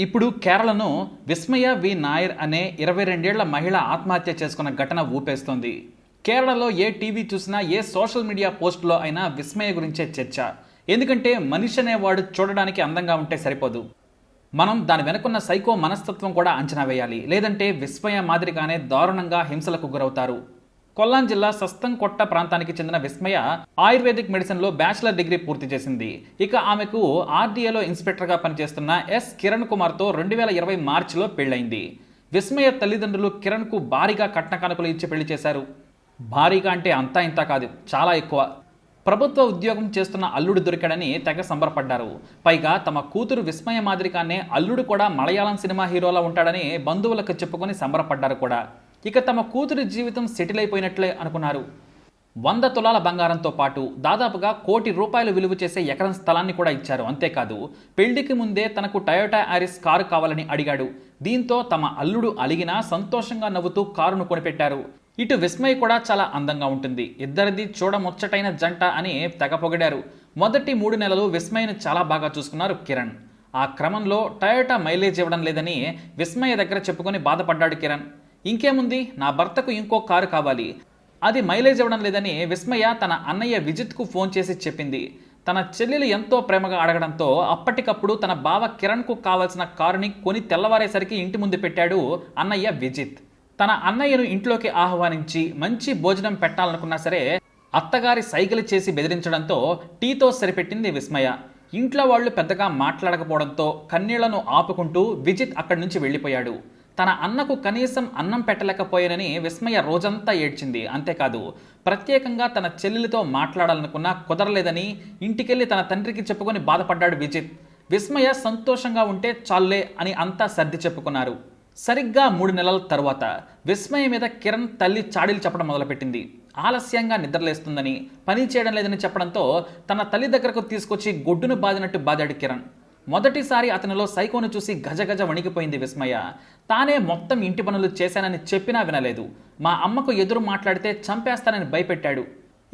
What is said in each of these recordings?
ఇప్పుడు కేరళను విస్మయ వి నాయర్ అనే 22 ఏళ్ల మహిళ ఆత్మహత్య చేసుకున్న ఘటన ఊపేస్తోంది. కేరళలో ఏ టీవీ చూసినా, ఏ సోషల్ మీడియా పోస్టులో అయినా విస్మయ గురించే చర్చ. ఎందుకంటే మనిషి అనేవాడు చూడడానికి అందంగా ఉంటే సరిపోదు, మనం దాని వెనుకున్న సైకో మనస్తత్వం కూడా అంచనా వేయాలి. లేదంటే విస్మయ మాదిరిగానే దారుణంగా హింసలకు గురవుతారు. కొల్లాం జిల్లా సస్తంకొట్ట ప్రాంతానికి చెందిన విస్మయ ఆయుర్వేదిక్ మెడిసిన్లో బ్యాచిలర్ డిగ్రీ పూర్తి చేసింది. ఇక ఆమెకు ఆర్డీఏలో ఇన్స్పెక్టర్గా పనిచేస్తున్న ఎస్ కిరణ్ కుమార్తో 2020 మార్చిలో పెళ్లైంది. విస్మయ తల్లిదండ్రులు కిరణ్కు భారీగా కట్న కానుకలు ఇచ్చి పెళ్లి చేశారు. భారీగా అంటే అంతా ఇంతా కాదు, చాలా ఎక్కువ. ప్రభుత్వ ఉద్యోగం చేస్తున్న అల్లుడు దొరికాడని తెగ సంబరపడ్డారు. పైగా తమ కూతురు విస్మయ మాదిరిగానే అల్లుడు కూడా మలయాళం సినిమా హీరోలా ఉంటాడని బంధువులకు చెప్పుకొని సంబరపడ్డారు కూడా. ఇక తమ కూతురి జీవితం సెటిల్ అయిపోయినట్లే అనుకున్నారు. 100 తులాల బంగారంతో పాటు దాదాపుగా ₹1,00,00,000 విలువ చేసే ఎకరం స్థలాన్ని కూడా ఇచ్చారు. అంతేకాదు, పెళ్లికి ముందే తనకు టయోటా యారిస్ కారు కావాలని అడిగాడు. దీంతో తమ అల్లుడు అలిగినా సంతోషంగా నవ్వుతూ కారును కొనిపెట్టారు. ఇటు విస్మయ్ కూడా చాలా అందంగా ఉంటుంది, ఇద్దరిది చూడముచ్చటైన జంట అని తెగ పొగిడారు. మొదటి 3 నెలలు విస్మయ్ను చాలా బాగా చూసుకున్నారు కిరణ్. ఆ క్రమంలో టయోటా మైలేజ్ ఇవ్వడం లేదని విస్మయ దగ్గర చెప్పుకొని బాధపడ్డాడు కిరణ్. ఇంకేముంది, నా భర్తకు ఇంకో కారు కావాలి, అది మైలేజ్ ఇవ్వడం లేదని విస్మయ తన అన్నయ్య విజిత్కు ఫోన్ చేసి చెప్పింది. తన చెల్లెలు ఎంతో ప్రేమగా అడగడంతో అప్పటికప్పుడు తన బావ కిరణ్కు కావాల్సిన కారుని కొని తెల్లవారేసరికి ఇంటి ముందు పెట్టాడు అన్నయ్య విజిత్. తన అన్నయ్యను ఇంట్లోకి ఆహ్వానించి మంచి భోజనం పెట్టాలనుకున్నా సరే అత్తగారి సైగలు చేసి బెదిరించడంతో టీతో సరిపెట్టింది విస్మయ. ఇంట్లో వాళ్ళు పెద్దగా మాట్లాడకపోవడంతో కన్నీళ్లను ఆపుకుంటూ విజిత్ అక్కడి నుంచి వెళ్ళిపోయాడు. తన అన్నకు కనీసం అన్నం పెట్టలేకపోయానని విస్మయ రోజంతా ఏడ్చింది. అంతేకాదు, ప్రత్యేకంగా తన చెల్లెలితో మాట్లాడాలనుకున్నా కుదరలేదని ఇంటికెళ్లి తన తండ్రికి చెప్పుకొని బాధపడ్డాడు విజిత్. విస్మయ సంతోషంగా ఉంటే చాలులే అని అంతా సర్ది చెప్పుకున్నారు. సరిగ్గా 3 నెలల తరువాత విస్మయ మీద కిరణ్ తల్లి చాడీలు చెప్పడం మొదలుపెట్టింది. ఆలస్యంగా నిద్రలేస్తుందని, పని చేయడం లేదని చెప్పడంతో తన తల్లి దగ్గరకు తీసుకొచ్చి గొడ్డును బాదినట్టు బాదాడు కిరణ్. మొదటిసారి అతనిలో సైకోను చూసి గజగజ వణికిపోయింది విస్మయ. తానే మొత్తం ఇంటి పనులు చేశానని చెప్పినా వినలేదు. మా అమ్మకు ఎదురు మాట్లాడితే చంపేస్తానని భయపెట్టాడు.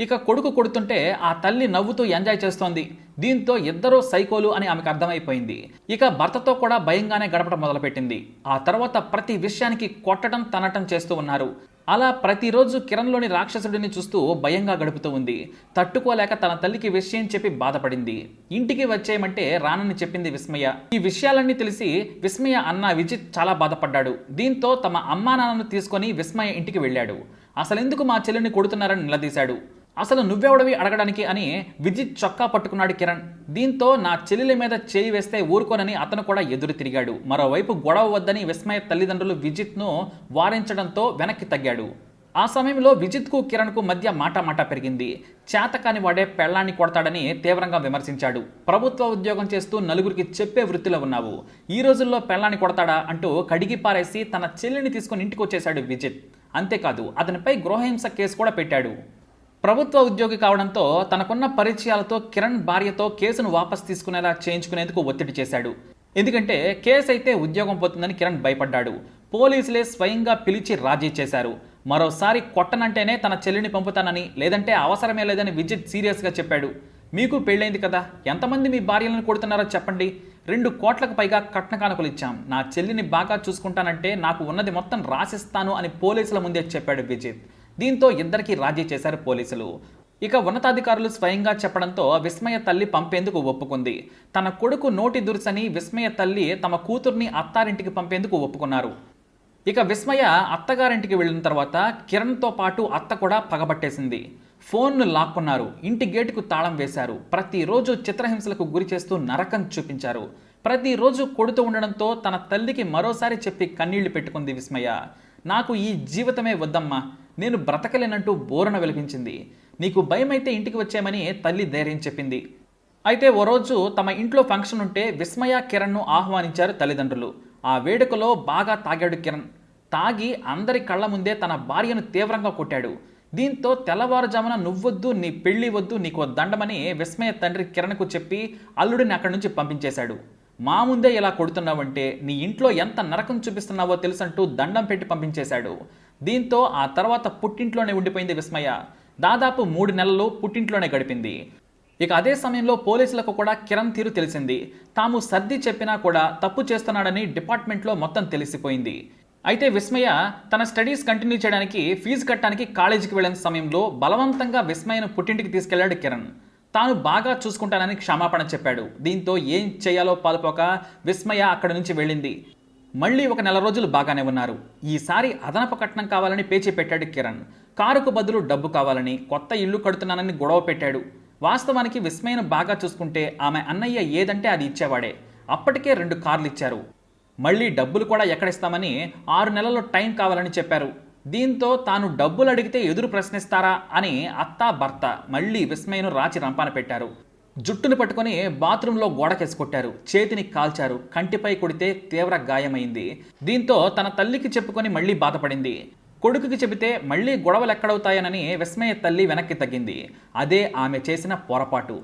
ఇక కొడుకు కొడుతుంటే ఆ తల్లి నవ్వుతూ ఎంజాయ్ చేస్తోంది. దీంతో ఇద్దరూ సైకోలు అని ఆమెకు అర్థమైపోయింది. ఇక భర్తతో కూడా భయంగానే గడపడం మొదలుపెట్టింది. ఆ తర్వాత ప్రతి విషయానికి కొట్టడం తనటం చేస్తూ ఉన్నారు. అలా ప్రతిరోజు కిరణ్లోని రాక్షసుడిని చూస్తూ భయంగా గడుపుతూ ఉంది. తట్టుకోలేక తన తల్లికి విషయం చెప్పి బాధపడింది. ఇంటికి వచ్చేయమంటే రానని చెప్పింది విస్మయ. ఈ విషయాలన్నీ తెలిసి విస్మయ అన్న విజిత్ చాలా బాధపడ్డాడు. దీంతో తమ అమ్మా నాన్నను తీసుకొని విస్మయ ఇంటికి వెళ్ళాడు. అసలెందుకు మా చెల్లిని కొడుతున్నారని నిలదీశాడు. అసలు నువ్వెవడవి అడగడానికి అని విజిత్ చొక్కా పట్టుకున్నాడు కిరణ్. దీంతో నా చెల్లెల మీద చేయి వేస్తే ఊరుకోనని అతను కూడా ఎదురు తిరిగాడు. మరోవైపు గొడవ వద్దని విస్మయ తల్లిదండ్రులు విజిత్ను వారించడంతో వెనక్కి తగ్గాడు. ఆ సమయంలో విజిత్కు కిరణ్కు మధ్య మాట పెరిగింది. చేతకాని వాడే పెళ్లాన్ని కొడతాడని తీవ్రంగా విమర్శించాడు. ప్రభుత్వ ఉద్యోగం చేస్తూ నలుగురికి చెప్పే వృత్తిలో ఉన్నావు, ఈ రోజుల్లో పెళ్లాన్ని కొడతాడా అంటూ కడిగి పారేసి తన చెల్లిని తీసుకుని ఇంటికి వచ్చేశాడు విజిత్. అంతేకాదు, అతనిపై గృహహింస కేసు కూడా పెట్టాడు. ప్రభుత్వ ఉద్యోగి కావడంతో తనకున్న పరిచయాలతో కిరణ్ భార్యతో కేసును వాపస్ తీసుకునేలా చేయించుకునేందుకు ఒత్తిడి చేశాడు. ఎందుకంటే కేసు అయితే ఉద్యోగం పోతుందని కిరణ్ భయపడ్డాడు. పోలీసులే స్వయంగా పిలిచి రాజీ చేశారు. మరోసారి కొట్టనంటేనే తన చెల్లిని పంపుతానని, లేదంటే అవసరమే లేదని విజిత్ సీరియస్గా చెప్పాడు. మీకు పెళ్ళైంది కదా, ఎంతమంది మీ భార్యలను కొడుతున్నారో చెప్పండి. 2 కోట్లకు పైగా కట్న కానుకలు ఇచ్చాం. నా చెల్లిని బాగా చూసుకుంటానంటే నాకు ఉన్నది మొత్తం రాసిస్తాను అని పోలీసుల ముందే చెప్పాడు విజిత్. దీంతో ఇద్దరికి రాజీ చేశారు పోలీసులు. ఇక ఉన్నతాధికారులు స్వయంగా చెప్పడంతో విస్మయ తల్లి పంపేందుకు ఒప్పుకుంది. తన కొడుకు నోటి దురుసని విస్మయ తల్లి తమ కూతుర్ని అత్తారింటికి పంపేందుకు ఒప్పుకున్నారు. ఇక విస్మయ అత్తగారింటికి వెళ్ళిన తర్వాత కిరణ్తో పాటు అత్త కూడా పగబట్టేసింది. ఫోన్ను లాక్కున్నారు, ఇంటి గేటుకు తాళం వేశారు. ప్రతిరోజు చిత్రహింసలకు గురి చేస్తూ నరకం చూపించారు. ప్రతిరోజు కొడుతూ ఉండడంతో తన తల్లికి మరోసారి చెప్పి కన్నీళ్లు పెట్టుకుంది విస్మయ. నాకు ఈ జీవితమే వద్దమ్మా, నేను బ్రతకలేనంటూ బోరున విలపించింది. నీకు భయమైతే ఇంటికి వచ్చేయమని తల్లి ధైర్యం చెప్పింది. అయితే ఓ రోజు తమ ఇంట్లో ఫంక్షన్ ఉంటే విస్మయ కిరణ్ను ఆహ్వానించారు తల్లిదండ్రులు. ఆ వేడుకలో బాగా తాగాడు కిరణ్. తాగి అందరి కళ్ళ ముందే తన భార్యను తీవ్రంగా కొట్టాడు. దీంతో తెల్లవారుజామున నువ్వొద్దు, నీ పెళ్లి వద్దు, నీకు దండమని విస్మయ తండ్రి కిరణ్కు చెప్పి అల్లుడిని అక్కడి నుంచి పంపించేశాడు. మా ముందే ఇలా కొడుతున్నావంటే నీ ఇంట్లో ఎంత నరకం చూపిస్తున్నావో తెలుసంటూ దండం పెట్టి పంపించేశాడు. దీంతో ఆ తర్వాత పుట్టింట్లోనే ఉండిపోయింది విస్మయ. దాదాపు 3 నెలలు పుట్టింట్లోనే గడిపింది. ఇక అదే సమయంలో పోలీసులకు కూడా కిరణ్ తీరు తెలిసింది. తాము సర్ది చెప్పినా కూడా తప్పు చేస్తున్నాడని డిపార్ట్మెంట్లో మొత్తం తెలిసిపోయింది. అయితే విస్మయ తన స్టడీస్ కంటిన్యూ చేయడానికి ఫీజు కట్టడానికి కాలేజీకి వెళ్ళిన సమయంలో బలవంతంగా విస్మయను పుట్టింటికి తీసుకెళ్లాడు కిరణ్. తాను బాగా చూసుకుంటానని క్షమాపణ చెప్పాడు. దీంతో ఏం చేయాలో పాలుపోక విస్మయ అక్కడి నుంచి వెళ్ళింది. మళ్ళీ ఒక నెల రోజులు బాగానే ఉన్నారు. ఈసారి అదనపు కట్నం కావాలని పేచీ పెట్టాడు కిరణ్. కారుకు బదులు డబ్బు కావాలని, కొత్త ఇల్లు కడుతున్నానని గొడవ పెట్టాడు. వాస్తవానికి విస్మయను బాగా చూసుకుంటే ఆమె అన్నయ్య ఏదంటే అది ఇచ్చేవాడే. అప్పటికే 2 కార్లు ఇచ్చారు. మళ్ళీ డబ్బులు కూడా ఎక్కడిస్తామని 6 నెలల్లో టైం కావాలని చెప్పారు. దీంతో తాను డబ్బులు అడిగితే ఎదురు ప్రశ్నిస్తారా అని అత్తా భర్త మళ్ళీ విస్మయను రాచి రంపాన పెట్టారు. జుట్టును పట్టుకొని బాత్రూంలో గోడకేసి కొట్టారు. చేతిని కాల్చారు. కంటిపై కొడితే తీవ్ర గాయమైంది. దీంతో తన తల్లికి చెప్పుకొని మళ్ళీ బాధపడింది. కొడుకుకి చెబితే మళ్ళీ గొడవలు ఎక్కడవుతాయనని విస్మయ తల్లి వెనక్కి తగ్గింది. అదే ఆమె చేసిన పొరపాటు.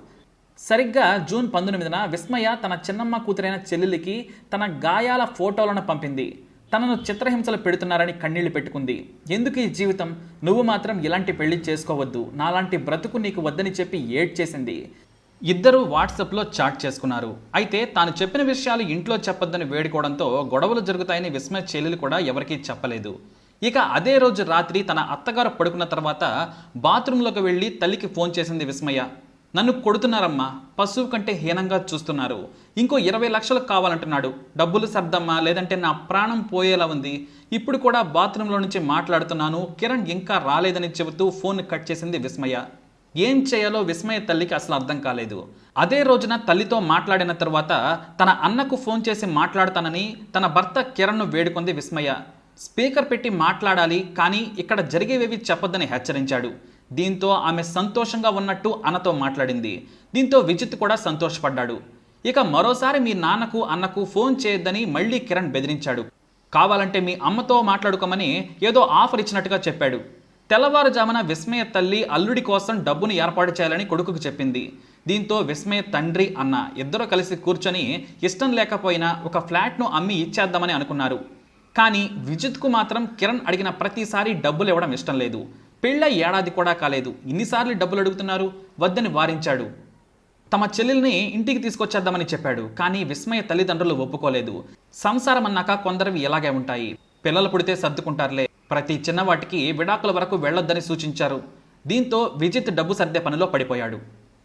సరిగ్గా జూన్ 19న విస్మయ తన చిన్నమ్మ కూతురైన చెల్లెలికి తన గాయాల ఫోటోలను పంపింది. తనను చిత్రహింసలు పెడుతున్నారని కన్నీళ్లు పెట్టుకుంది. ఎందుకు ఈ జీవితం? నువ్వు మాత్రం ఇలాంటి పెళ్లి చేసుకోవద్దు, నాలాంటి బ్రతుకు నీకు వద్దని చెప్పి ఏడ్చేసింది. ఇద్దరూ వాట్సాప్లో చాట్ చేసుకున్నారు. అయితే తాను చెప్పిన విషయాలు ఇంట్లో చెప్పొద్దని వేడుకోవడంతో గొడవలు జరుగుతాయని విస్మయ చెల్లెలు కూడా ఎవరికీ చెప్పలేదు. ఇక అదే రోజు రాత్రి తన అత్తగారు పడుకున్న తర్వాత బాత్రూంలోకి వెళ్ళి తల్లికి ఫోన్ చేసింది విస్మయ. నన్ను కొడుతున్నారమ్మా, పశువు కంటే హీనంగా చూస్తున్నారు, ఇంకో 20 లక్షలు కావాలంటున్నాడు, డబ్బులు సర్దమ్మా లేదంటే నా ప్రాణం పోయేలా ఉంది, ఇప్పుడు కూడా బాత్రూంలో నుంచి మాట్లాడుతున్నాను, కిరణ్ ఇంకా రాలేదని చెబుతూ ఫోన్ కట్ చేసింది విస్మయ. ఏం చేయాలో విస్మయ తల్లికి అసలు అర్థం కాలేదు. అదే రోజున తల్లితో మాట్లాడిన తర్వాత తన అన్నకు ఫోన్ చేసి మాట్లాడతానని తన భర్త కిరణ్ను వేడుకుంది విస్మయ. స్పీకర్ పెట్టి మాట్లాడాలి, కానీ ఇక్కడ జరిగేవేవి చెప్పొద్దని హెచ్చరించాడు. దీంతో ఆమె సంతోషంగా ఉన్నట్టు అన్నతో మాట్లాడింది. దీంతో విజిత్ కూడా సంతోషపడ్డాడు. ఇక మరోసారి మీ నాన్నకు అన్నకు ఫోన్ చేయొద్దని మళ్ళీ కిరణ్ బెదిరించాడు. కావాలంటే మీ అమ్మతో మాట్లాడుకోమని ఏదో ఆఫర్ ఇచ్చినట్టుగా చెప్పాడు. తెల్లవారుజామున విస్మయ తల్లి అల్లుడి కోసం డబ్బును ఏర్పాటు చేయాలని కొడుకుకు చెప్పింది. దీంతో విస్మయ తండ్రి అన్న ఇద్దరు కలిసి కూర్చొని ఇష్టం లేకపోయినా ఒక ఫ్లాట్ను అమ్మి ఇచ్చేద్దామని అనుకున్నారు. కానీ విజిత్కు మాత్రం కిరణ్ అడిగిన ప్రతిసారి డబ్బులు ఇవ్వడం ఇష్టం లేదు. పెళ్ళ ఏడాది కూడా కాలేదు, ఇన్నిసార్లు డబ్బులు అడుగుతున్నారు, వద్దని వారించాడు. తమ చెల్లెల్ని ఇంటికి తీసుకొచ్చేద్దామని చెప్పాడు. కానీ విస్మయ తల్లిదండ్రులు ఒప్పుకోలేదు. సంసారం అన్నాక కొందరివి ఇలాగే ఉంటాయి, పిల్లలు పుడితే సర్దుకుంటారులే, ప్రతి చిన్నవాటికి విడాకుల వరకు వెళ్లొద్దని సూచించారు. దీంతో విజిత్ డబ్బు సర్దే పనిలో పడిపోయాడు.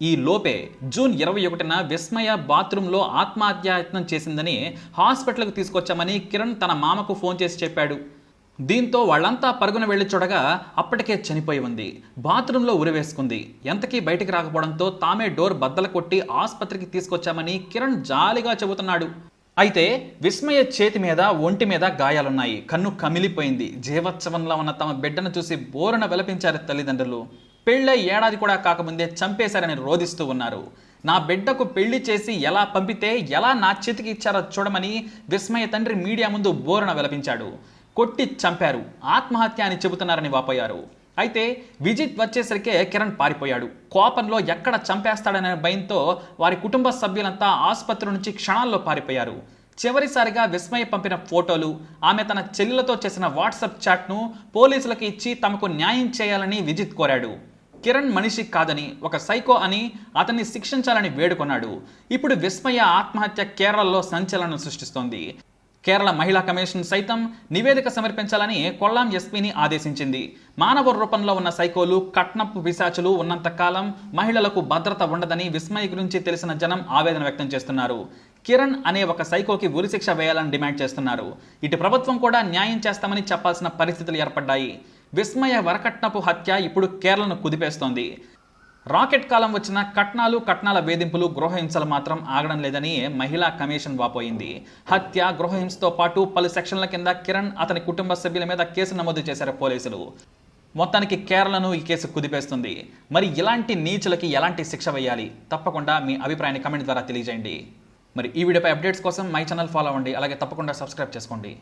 ఈ లోపే జూన్ 21న విస్మయ బాత్రూంలో ఆత్మహత్యాయత్నం చేసిందని హాస్పిటల్కు తీసుకొచ్చామని కిరణ్ తన మామకు ఫోన్ చేసి చెప్పాడు. దీంతో వాళ్ళంతా పరుగున వెళ్లి చూడగా అప్పటికే చనిపోయి ఉంది. బాత్రూంలో ఉరివేసుకుంది. ఎంతకీ బయటికి రాకపోవడంతో తామే డోర్ బద్దలు కొట్టి ఆసుపత్రికి తీసుకొచ్చామని కిరణ్ జాలిగా చెబుతున్నాడు. అయితే విస్మయ చేతి మీద, ఒంటి మీద గాయాలున్నాయి. కన్ను కమిలిపోయింది. జీవోత్సవంలో ఉన్న తమ బిడ్డను చూసి బోరున విలపించారు తల్లిదండ్రులు. పెళ్ళై ఏడాది కూడా కాకముందే చంపేశారని రోధిస్తూ ఉన్నారు. నా బిడ్డకు పెళ్లి చేసి ఎలా పంపితే ఎలా నా చేతికి ఇచ్చారో చూడమని విస్మయ తండ్రి మీడియా ముందు బోరున విలపించాడు. కొట్టి చంపారు, ఆత్మహత్య అని చెబుతున్నారని వాపోయారు. అయితే విజిత్ వచ్చేసరికే కిరణ్ పారిపోయాడు. కోపంలో ఎక్కడ చంపేస్తాడనే భయంతో వారి కుటుంబ సభ్యులంతా ఆసుపత్రి నుంచి క్షణాల్లో పారిపోయారు. చివరిసారిగా విస్మయ పంపిన ఫోటోలు, ఆమె తన చెల్లెలతో చేసిన వాట్సాప్ చాట్ను పోలీసులకు ఇచ్చి తమకు న్యాయం చేయాలని విజిత్ కోరాడు. కిరణ్ మనిషి కాదని, ఒక సైకో అని అతన్ని శిక్షించాలని వేడుకొన్నాడు. ఇప్పుడు విస్మయ ఆత్మహత్య కేరళలో సంచలనం సృష్టిస్తోంది. కేరళ మహిళా కమిషన్ సైతం నివేదిక సమర్పించాలని కొల్లాం ఎస్పీని ఆదేశించింది. మానవ రూపంలో ఉన్న సైకోలు, కట్నపు పిశాచులు ఉన్నంతకాలం మహిళలకు భద్రత ఉండదని విస్మయ గురించి తెలిసిన జనం ఆవేదన వ్యక్తం చేస్తున్నారు. కిరణ్ అనే ఒక సైకోకి ఉరిశిక్ష వేయాలని డిమాండ్ చేస్తున్నారు. ఇటు ప్రభుత్వం కూడా న్యాయం చేస్తామని చెప్పాల్సిన పరిస్థితులు ఏర్పడ్డాయి. విస్మయ వరకట్నపు హత్య ఇప్పుడు కేరళను కుదిపేస్తోంది. రాకెట్ కాలం వచ్చిన కట్నాల వేధింపులు, గృహహింసలు మాత్రం ఆగడం లేదని మహిళా కమిషన్ వాపోయింది. హత్య, గృహహింసతో పాటు పలు సెక్షన్ల కింద కిరణ్, అతని కుటుంబ సభ్యుల మీద కేసు నమోదు చేశారు పోలీసులు. మొత్తానికి కేరళను ఈ కేసు కుదిపేస్తుంది. మరి ఇలాంటి నీచులకి ఎలాంటి శిక్ష వేయాలి? తప్పకుండా మీ అభిప్రాయాన్ని కమెంట్ ద్వారా తెలియజేయండి. మరి ఈ వీడియోపై అప్డేట్స్ కోసం మై ఛానల్ ఫాలో అవ్వండి. అలాగే తప్పకుండా సబ్స్క్రైబ్ చేసుకోండి.